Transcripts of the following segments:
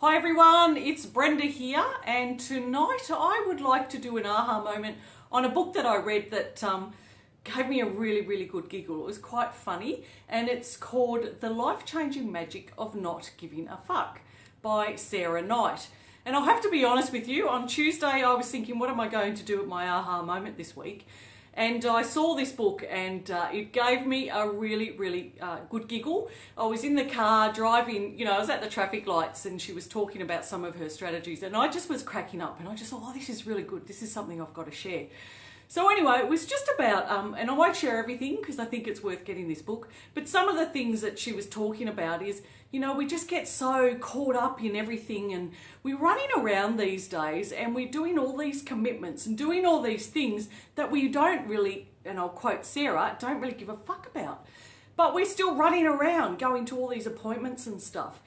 Hi everyone, it's Brenda here, and tonight I would like to do an aha moment on a book that I read that gave me a really good giggle. It was quite funny, and it's called The Life-Changing Magic of Not Giving a Fuck by Sarah Knight. And I'll have to be honest with you, on Tuesday I was thinking, what am I going to do at my aha moment this week? And I saw this book and it gave me a really good giggle. I was in the car driving, I was at the traffic lights and she was talking about some of her strategies and I just was cracking up and I just thought, oh, this is really good. This is something I've got to share. So anyway, it was just about, and I won't share everything because I think it's worth getting this book, but some of the things that she was talking about is, we just get so caught up in everything and we're running around these days and we're doing all these commitments and doing all these things that we don't really, and I'll quote Sarah, don't really give a fuck about. But we're still running around going to all these appointments and stuff.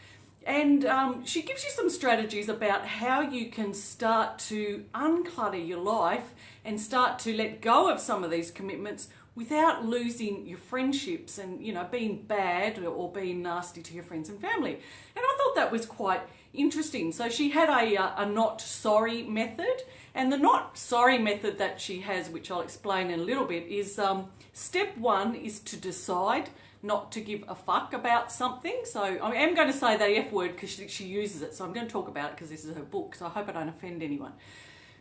And she gives you some strategies about how you can start to unclutter your life and start to let go of some of these commitments without losing your friendships and, being bad or being nasty to your friends and family. And I thought that was quite interesting. So she had a not sorry method, and the not sorry method that she has, which I'll explain in a little bit, is step one is to decide not to give a fuck about something. So I am going to say the F word because she uses it. So I'm going to talk about it because this is her book. So I hope I don't offend anyone.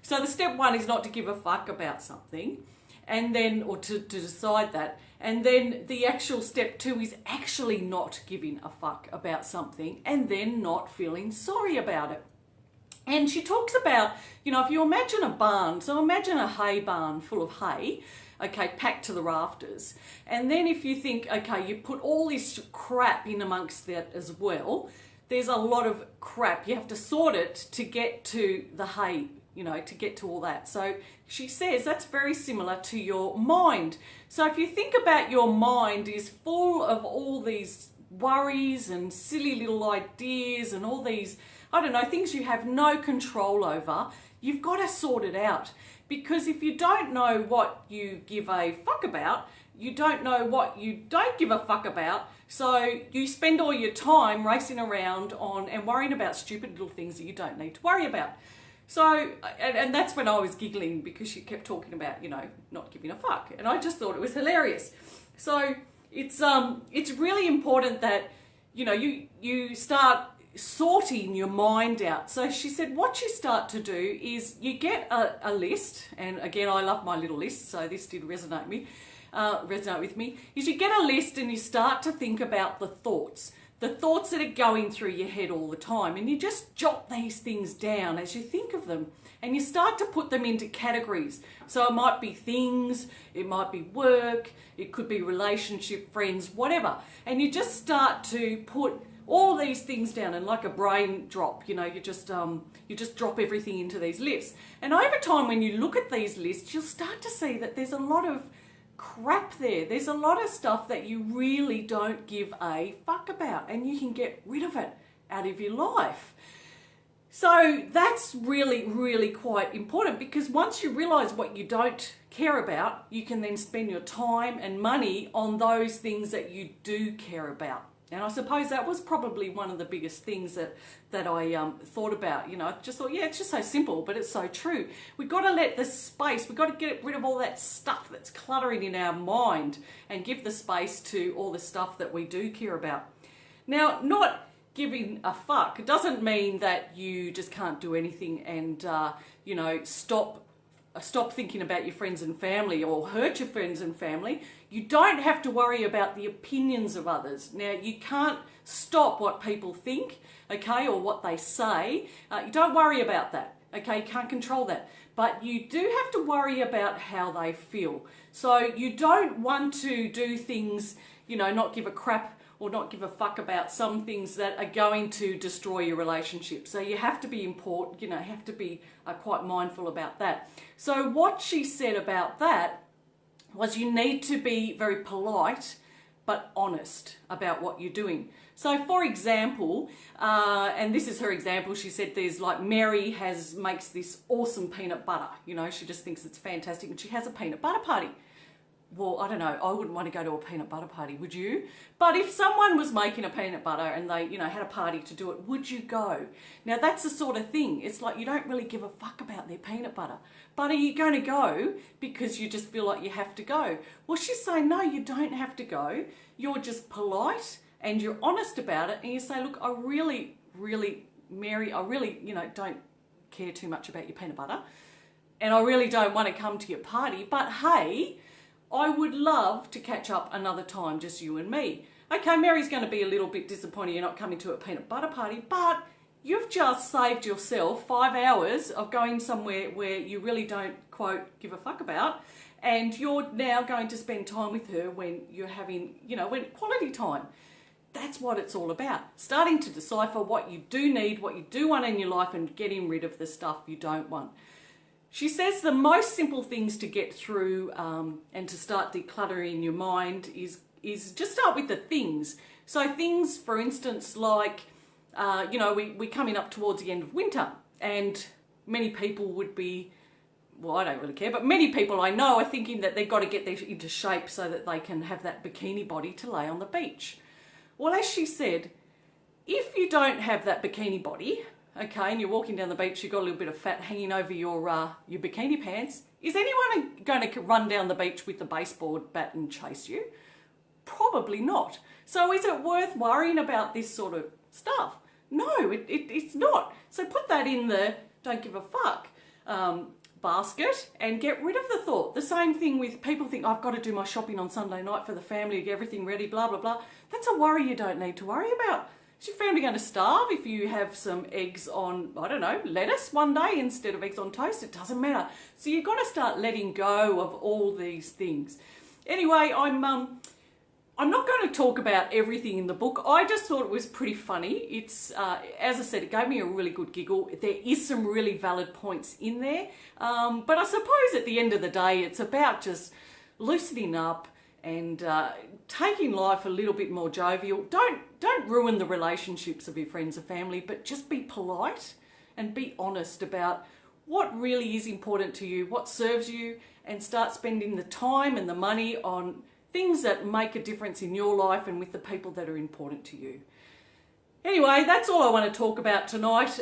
So the step one is not to give a fuck about something, and then, or to decide that. And then the actual step two is actually not giving a fuck about something and then not feeling sorry about it. And she talks about, if you imagine a barn, so imagine a hay barn full of hay, okay, packed to the rafters. And then if you think, okay, you put all this crap in amongst that as well, there's a lot of crap. You have to sort it to get to the hay, to get to all that. So she says that's very similar to your mind. So if you think about your mind is full of all these worries and silly little ideas and all these, things you have no control over, you've got to sort it out. Because if you don't know what you give a fuck about, you don't know what you don't give a fuck about. So you spend all your time racing around and worrying about stupid little things that you don't need to worry about. So, and that's when I was giggling because she kept talking about, not giving a fuck. And I just thought it was hilarious. So it's really important that, you start sorting your mind out. So she said what you start to do is you get a list, and again I love my little list, so this did resonate with me, is you get a list and you start to think about the thoughts that are going through your head all the time, and you just jot these things down as you think of them and you start to put them into categories. So it might be things, it might be work, it could be relationship, friends, whatever, and you just start to put all these things down, and like a brain drop, you just drop everything into these lists. And over time when you look at these lists, you'll start to see that there's a lot of crap there. There's a lot of stuff that you really don't give a fuck about, and you can get rid of it out of your life. So that's really quite important, because once you realize what you don't care about, you can then spend your time and money on those things that you do care about. And I suppose that was probably one of the biggest things that I thought about. I just thought, yeah, it's just so simple, but it's so true. We've got to let the space, we've got to get rid of all that stuff that's cluttering in our mind and give the space to all the stuff that we do care about. Now, not giving a fuck doesn't mean that you just can't do anything and, stop thinking about your friends and family or hurt your friends and family. You don't have to worry about the opinions of others. Now, you can't stop what people think, okay, or what they say. You don't worry about that, okay? You can't control that. But you do have to worry about how they feel. So you don't want to do things, not give a crap or not give a fuck about some things that are going to destroy your relationship. So you have to be have to be quite mindful about that. So what she said about that was you need to be very polite but honest about what you're doing. So for example, and this is her example, she said there's like Mary makes this awesome peanut butter. She just thinks it's fantastic, and she has a peanut butter party. well, I don't know, I wouldn't want to go to a peanut butter party, would you? But if someone was making a peanut butter and they, you know, had a party to do it, would you go? Now, that's the sort of thing. It's like you don't really give a fuck about their peanut butter. But are you going to go because you just feel like you have to go? Well, she's saying, no, you don't have to go. You're just polite and you're honest about it. And you say, look, I really, Mary, I really, you know, don't care too much about your peanut butter. And I really don't want to come to your party. But hey, I would love to catch up another time, just you and me. Okay, Mary's going to be a little bit disappointed you're not coming to a peanut butter party, but you've just saved yourself 5 hours of going somewhere where you really don't, quote, give a fuck about, and you're now going to spend time with her when you're having, you know, when quality time. That's what it's all about. Starting to decipher what you do need, what you do want in your life, and getting rid of the stuff you don't want. She says the most simple things to get through and to start decluttering your mind is just start with the things. So things, for instance, like, you know, we're coming up towards the end of winter, and many people would be, well, I don't really care, but many people I know are thinking that they've got to get into shape so that they can have that bikini body to lay on the beach. Well, as she said, if you don't have that bikini body, okay, and you're walking down the beach, you've got a little bit of fat hanging over your bikini pants, is anyone going to run down the beach with the baseball bat and chase you? Probably not. So is it worth worrying about this sort of stuff? No, it's not. So put that in the don't give a fuck basket and get rid of the thought. The same thing with people think, I've got to do my shopping on Sunday night for the family, get everything ready, blah, blah, blah. That's a worry you don't need to worry about. Is your family going to starve if you have some eggs on, I don't know, lettuce one day instead of eggs on toast? It doesn't matter. So you've got to start letting go of all these things. Anyway, I'm not going to talk about everything in the book. I just thought it was pretty funny. It's, as I said, it gave me a really good giggle. There is some really valid points in there. But I suppose at the end of the day, it's about just loosening up and taking life a little bit more jovial. Don't ruin the relationships of your friends or family, but just be polite and be honest about what really is important to you, what serves you, and start spending the time and the money on things that make a difference in your life and with the people that are important to you. Anyway, that's all I want to talk about tonight.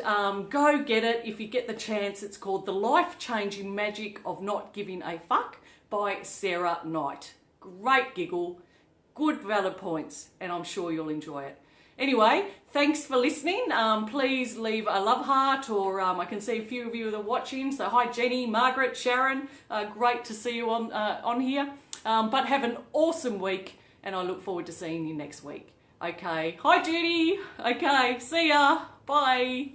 Go get it if you get the chance. It's called The Life-Changing Magic of Not Giving a Fuck by Sarah Knight. Great giggle, good valid points, and I'm sure you'll enjoy it. Anyway, thanks for listening. Please leave a love heart, or I can see a few of you that are watching. So hi Jenny, Margaret, Sharon, great to see you on here. But have an awesome week, and I look forward to seeing you next week. Okay, hi Judy. Okay, see ya. Bye.